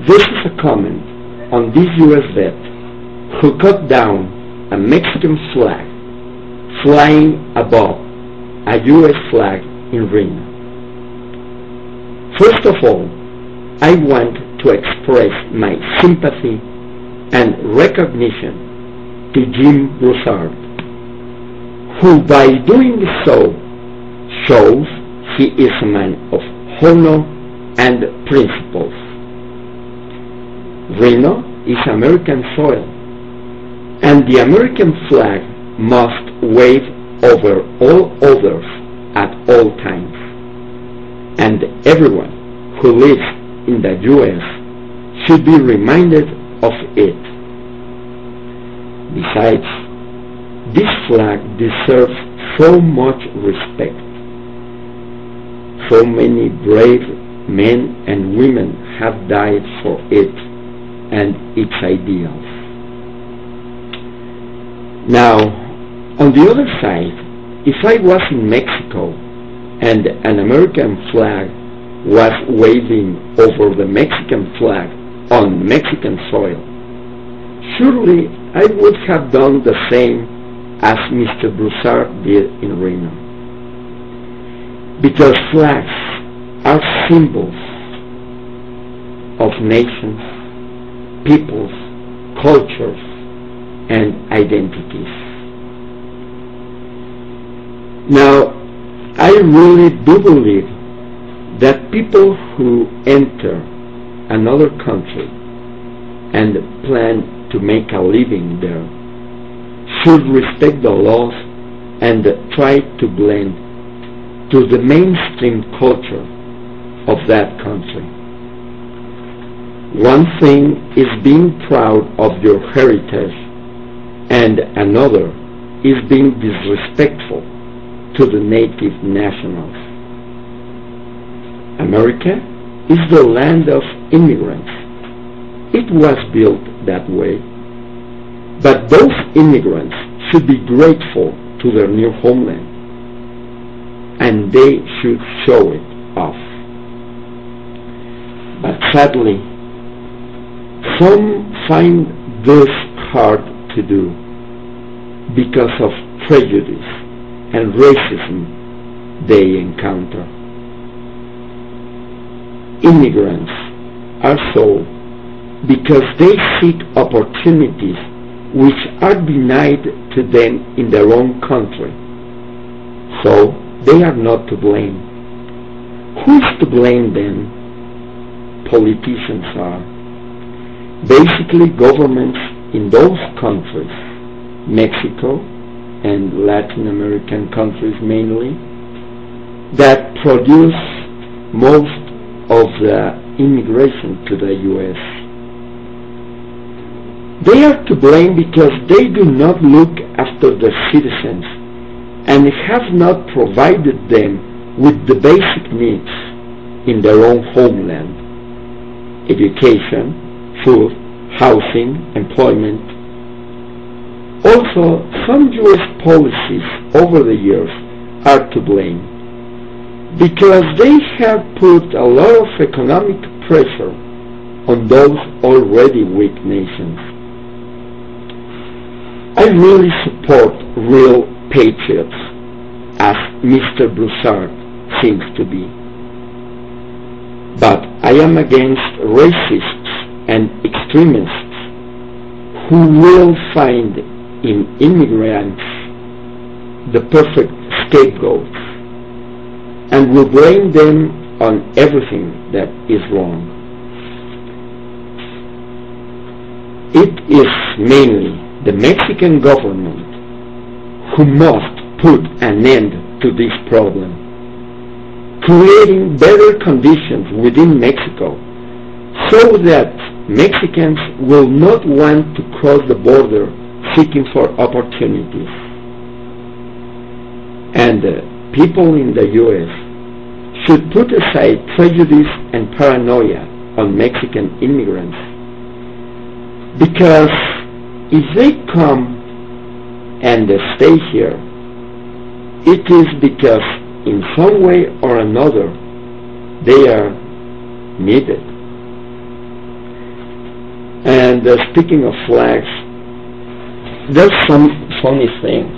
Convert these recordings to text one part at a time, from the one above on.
This is a comment on this U.S. vet who cut down a Mexican flag flying above a U.S. flag in Reno. First of all, I want to express my sympathy and recognition to Jim Broussard, who by doing so shows he is a man of honor and principles. Reno is American soil, and the American flag must wave over all others at all times, and everyone who lives in the U.S. should be reminded of it. Besides, this flag deserves so much respect. So many brave men and women have died for it and its ideals. Now, on the other side, if I was in Mexico and an American flag was waving over the Mexican flag on Mexican soil, surely I would have done the same as Mr. Broussard did in Reno. Because flags are symbols of nations, peoples, cultures, and identities. Now, I really do believe that people who enter another country and plan to make a living there should respect the laws and try to blend to the mainstream culture of that country. One thing is being proud of your heritage, and another is being disrespectful to the native nationals. America is the land of immigrants. It was built that way, but those immigrants should be grateful to their new homeland, and they should show it off. But sadly, some find this hard to do because of prejudice and racism they encounter. Immigrants are so because they seek opportunities which are denied to them in their own country. So they are not to blame. Who is to blame then? Politicians are. Basically governments in those countries, Mexico and Latin American countries mainly, that produce most of the immigration to the U.S. They are to blame because they do not look after the citizens and have not provided them with the basic needs in their own homeland: education, food, housing, employment. Also, some U.S. policies over the years are to blame because they have put a lot of economic pressure on those already weak nations. I really support real patriots, as Mr. Broussard seems to be. But I am against racists and extremists who will find in immigrants the perfect scapegoats and will blame them on everything that is wrong. It is mainly the Mexican government who must put an end to this problem, creating better conditions within Mexico so that Mexicans will not want to cross the border seeking for opportunities. And people in the U.S. should put aside prejudice and paranoia on Mexican immigrants, because if they come and stay here, it is because in some way or another they are needed. And speaking of flags, there's some funny things.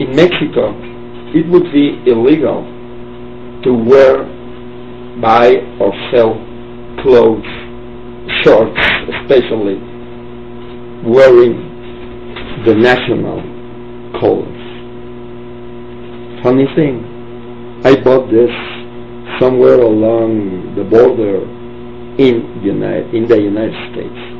In Mexico, it would be illegal to wear, buy, or sell clothes, shorts especially, wearing the national colors. Funny thing, I bought this somewhere along the border in the United States.